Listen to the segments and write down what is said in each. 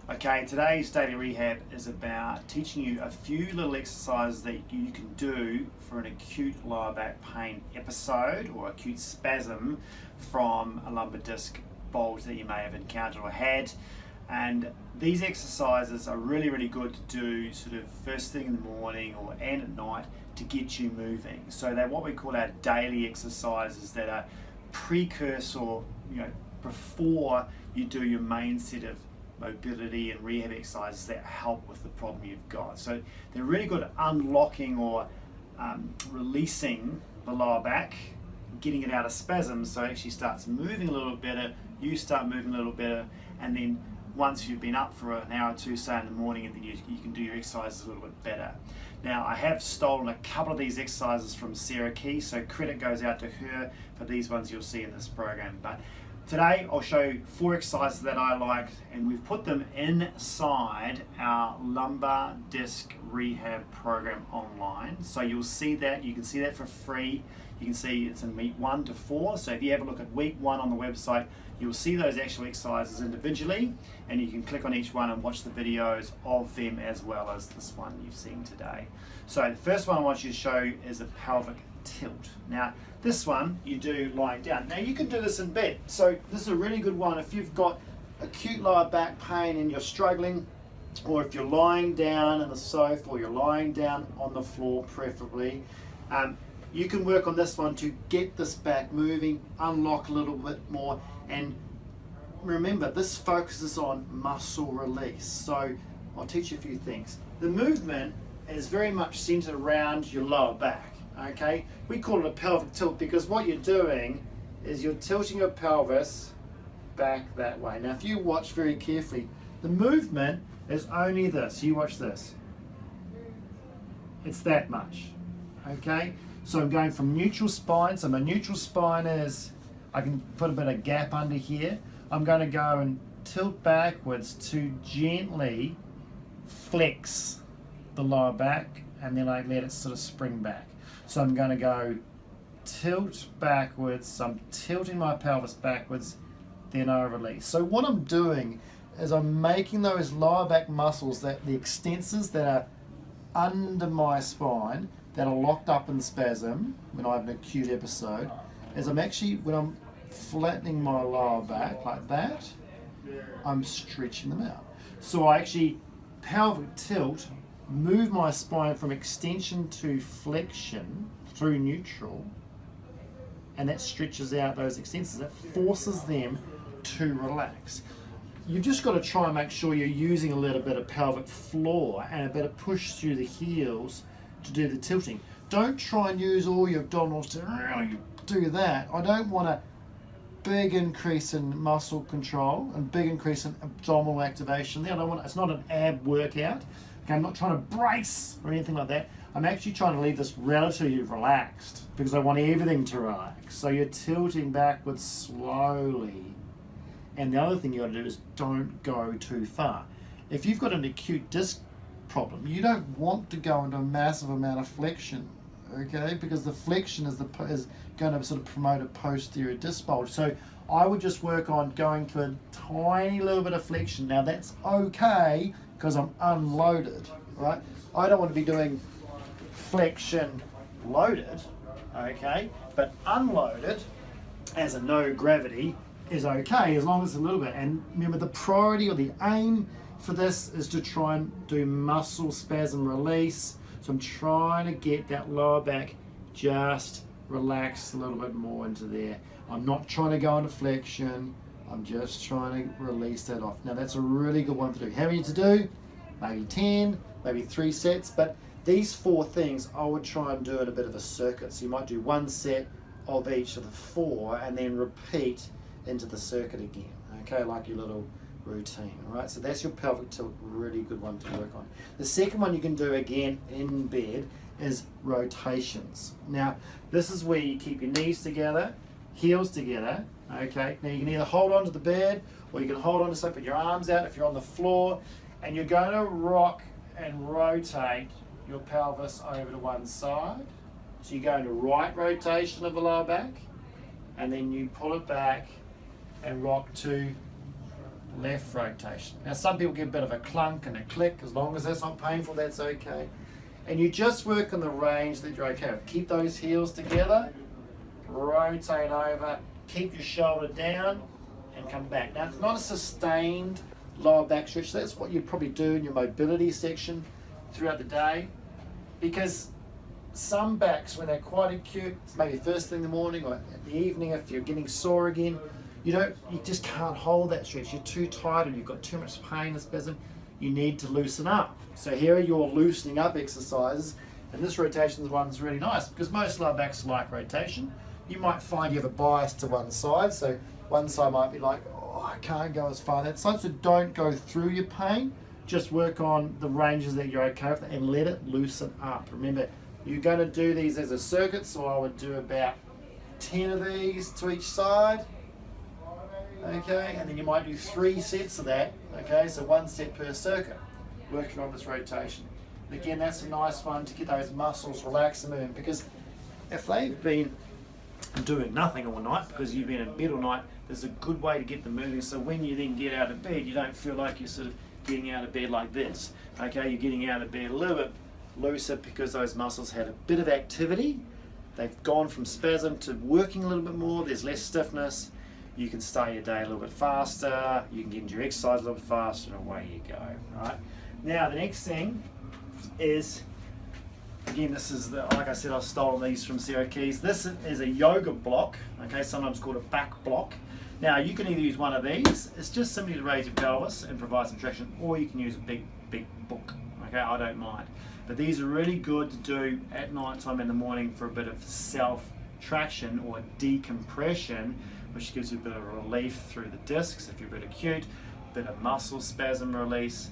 Okay, today's daily rehab is about teaching you a few little exercises that you can do for an acute lower back pain episode or acute spasm from a lumbar disc bulge that you may have encountered or had. And these exercises are really good to do sort of first thing in the morning and at night to get you moving. So they're what we call our daily exercises that are precursor, before you do your main set of mobility and rehab exercises that help with the problem you've got. So they're really good at unlocking or releasing the lower back, getting it out of spasms so it actually starts moving a little better, you start moving a little better, and then once you've been up for an hour or two, say in the morning, and then you can do your exercises a little bit better. Now, I have stolen a couple of these exercises from Sarah Key, so credit goes out to her for these ones you'll see in this program. But today I'll show you 4 exercises that I like, and we've put them inside our lumbar disc rehab program online. So you'll see that, you can see that for free. You can see it's in week 1 to 4. So if you have a look at week 1 on the website, you'll see those actual exercises individually, and you can click on each one and watch the videos of them as well as this one you've seen today. So the first one I want you to show is a pelvic tilt. Now this one you do lying down. Now you can do this in bed, so this is a really good one if you've got acute lower back pain and you're struggling, or if you're lying down in the sofa or you're lying down on the floor preferably. You can work on this one to get this back moving, unlock a little bit more, and remember this focuses on muscle release. So I'll teach you a few things. The movement is very much centered around your lower back. Okay, we call it a pelvic tilt because what you're doing is you're tilting your pelvis back that way. Now if you watch very carefully, the movement is only this. You watch this. It's that much. Okay, so I'm going from neutral spine. So my neutral spine is, I can put a bit of gap under here. I'm going to go and tilt backwards to gently flex the lower back, and then I let it sort of spring back. So I'm going to go tilt backwards, so I'm tilting my pelvis backwards, then I release. So what I'm doing is I'm making those lower back muscles, that the extensors that are under my spine, that are locked up in spasm when I have an acute episode, is I'm actually, when I'm flattening my lower back like that, I'm stretching them out. So I actually pelvic tilt, move my spine from extension to flexion through neutral, and that stretches out those extensors. It forces them to relax. You've just got to try and make sure you're using a little bit of pelvic floor and a bit of push through the heels to do the tilting. Don't try and use all your abdominals to really do that. I don't want a big increase in muscle control and big increase in abdominal activation there. I don't want, it's not an ab workout. Okay, I'm not trying to brace or anything like that. I'm actually trying to leave this relatively relaxed because I want everything to relax. So you're tilting backwards slowly. And the other thing you got to do is don't go too far. If you've got an acute disc problem, you don't want to go into a massive amount of flexion, okay? Because the flexion is going to sort of promote a posterior disc bulge. So I would just work on going to a tiny little bit of flexion. Now that's okay because I'm unloaded, right? I don't want to be doing flexion loaded, okay? But unloaded as a no gravity is okay as long as it's a little bit. And remember, the priority or the aim for this is to try and do muscle spasm release. So I'm trying to get that lower back just relaxed a little bit more into there. I'm not trying to go into flexion. I'm just trying to release that off. Now that's a really good one to do. How many to do? Maybe 10, maybe 3 sets. But these 4 things, I would try and do in a bit of a circuit. So you might do 1 set of each of the 4 and then repeat into the circuit again. Okay, like your little routine. All right, so that's your pelvic tilt, really good one to work on. The second one you can do again in bed is rotations. Now this is where you keep your knees together, heels together. Okay, now you can either hold on to the bed or you can hold on to something, put your arms out if you're on the floor, and you're going to rock and rotate your pelvis over to one side. So you go into right rotation of the lower back, and then you pull it back and rock to left rotation. Now some people get a bit of a clunk and a click. As long as that's not painful, that's okay. And you just work on the range that you're okay with. Keep those heels together, rotate over, keep your shoulder down, and come back. Now it's not a sustained lower back stretch. That's what you probably do in your mobility section throughout the day, because some backs, when they're quite acute, it's maybe first thing in the morning or in the evening if you're getting sore again, you just can't hold that stretch. You're too tight and you've got too much pain and spasm. You need to loosen up. So here are your loosening up exercises, and this rotation one's really nice because most lower backs like rotation. You might find you have a bias to one side, so one side might be like, oh, I can't go as far that side, so don't go through your pain. Just work on the ranges that you're okay with and let it loosen up. Remember, you're going to do these as a circuit, so I would do about 10 of these to each side. Okay, and then you might do 3 sets of that. Okay, so 1 set per circuit, working on this rotation. And again, that's a nice one to get those muscles relaxed and moving, because if they've been doing nothing all night because you've been in bed all night, there's a good way to get them moving, so when you then get out of bed, you don't feel like you're sort of getting out of bed like this. Okay, you're getting out of bed a little bit looser because those muscles had a bit of activity. They've gone from spasm to working a little bit more. There's less stiffness. You can start your day a little bit faster. You can get into your exercise a little bit faster, and away you go. Right. Now the next thing is, again, this is like I said, I've stolen these from Sarah Keys. This is a yoga block. Okay, sometimes called a back block. Now you can either use one of these. It's just simply to raise your pelvis and provide some traction, or you can use a big book. Okay, I don't mind. But these are really good to do at night time in the morning for a bit of self-traction or decompression, which gives you a bit of relief through the discs if you're a bit acute, a bit of muscle spasm release,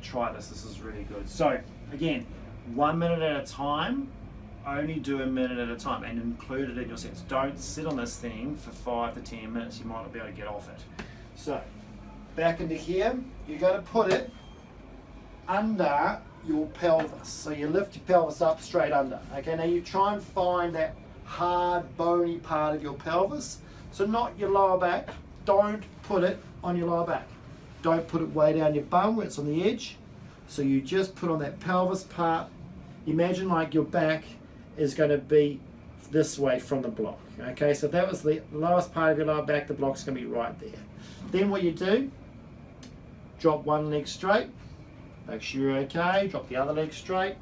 try this. This is really good. So again, 1 minute at a time. Only do a minute at a time and include it in your sets. Don't sit on this thing for 5 to 10 minutes. You might not be able to get off it. So back into here, you're going to put it under your pelvis. So you lift your pelvis up straight under. Okay, now you try and find that hard, bony part of your pelvis. So not your lower back. Don't put it on your lower back. Don't put it way down your bum where it's on the edge. So you just put on that pelvis part. Imagine like your back is going to be this way from the block. Okay, so if that was the lowest part of your lower back, the block's going to be right there. Then what you do, drop one leg straight, make sure you're okay, drop the other leg straight,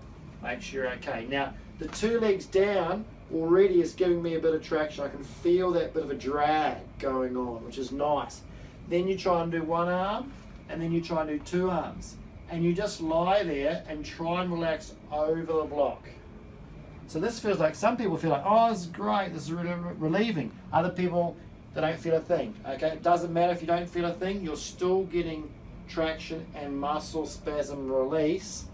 make sure you're okay. Now, the 2 legs down already is giving me a bit of traction. I can feel that bit of a drag going on, which is nice. Then you try and do one arm, and then you try and do 2 arms. And you just lie there and try and relax over the block. So this feels like, some people feel like, oh, this is great, this is really relieving. Other people, they don't feel a thing. Okay, it doesn't matter if you don't feel a thing, you're still getting traction and muscle spasm release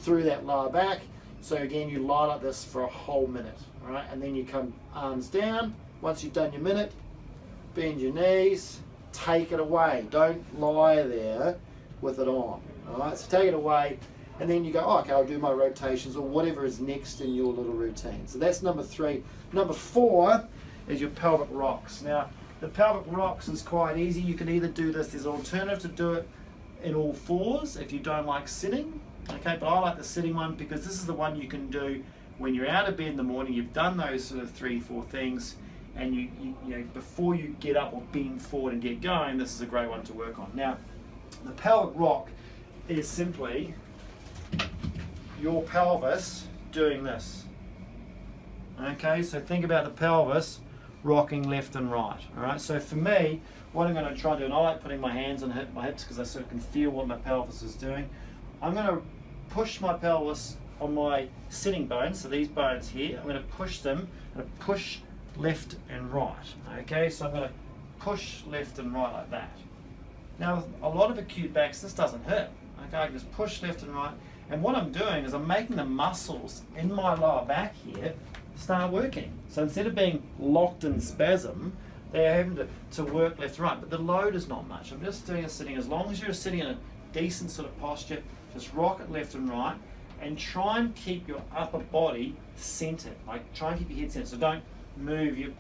through that lower back. So again, you lie like this for a whole minute, all right? And then you come arms down. Once you've done your minute, bend your knees, take it away. Don't lie there with it on, all right? So take it away, and then you go, oh, okay, I'll do my rotations or whatever is next in your little routine. So that's number 3. Number 4 is your pelvic rocks. Now, the pelvic rocks is quite easy. You can either do this, there's an alternative to do it in all fours if you don't like sitting. Okay, but I like the sitting one because this is the one you can do when you're out of bed in the morning. You've done those sort of 3-4 things, and you know, before you get up or bend forward and get going, this is a great one to work on. Now, the pelvic rock is simply your pelvis doing this. Okay, so think about the pelvis rocking left and right. All right, so for me, what I'm going to try and do, and I like putting my hands on my hips because I sort of can feel what my pelvis is doing. I'm going to push my pelvis on my sitting bones, so these bones here, I'm going to push them, I'm going to push left and right. Okay, so I'm going to push left and right like that. Now, a lot of acute backs, this doesn't hurt. Okay, I can just push left and right, and what I'm doing is I'm making the muscles in my lower back here start working. So instead of being locked in spasm, they're having to work left and right, but the load is not much. I'm just doing a sitting. As long as you're sitting in a decent sort of posture, just rock it left and right, and try and keep your upper body centered. Like, try and keep your head centered. So don't move your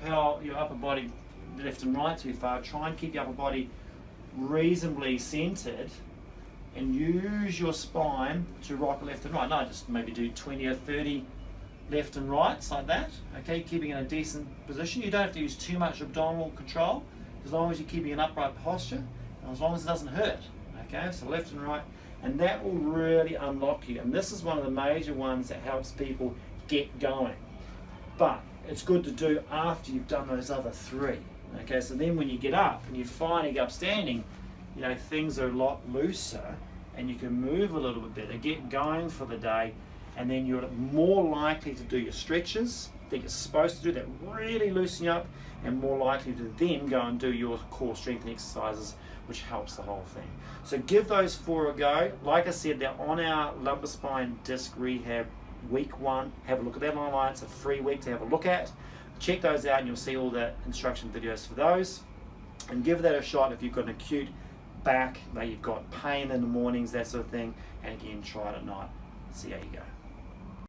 upper body left and right too far. Try and keep your upper body reasonably centered and use your spine to rock left and right. No, just maybe do 20 or 30 left and rights like that, okay, keeping in a decent position. You don't have to use too much abdominal control, as long as you're keeping an upright posture, and as long as it doesn't hurt, okay, so left and right, and that will really unlock you, and this is one of the major ones that helps people get going, but it's good to do after you've done those other three, okay, so then when you get up and you finally get up standing, you know, things are a lot looser, and you can move a little bit better, get going for the day, and then you're more likely to do your stretches that you're supposed to do that really loosen you up, and more likely to then go and do your core strengthening exercises, which helps the whole thing. So give those 4 a go. Like I said, they're on our lumbar spine disc rehab week 1. Have a look at that online. It's a free week to have a look at. Check those out and you'll see all the instruction videos for those. And give that a shot if you've got an acute back, maybe you've got pain in the mornings, that sort of thing. And again, try it at night. See how you go.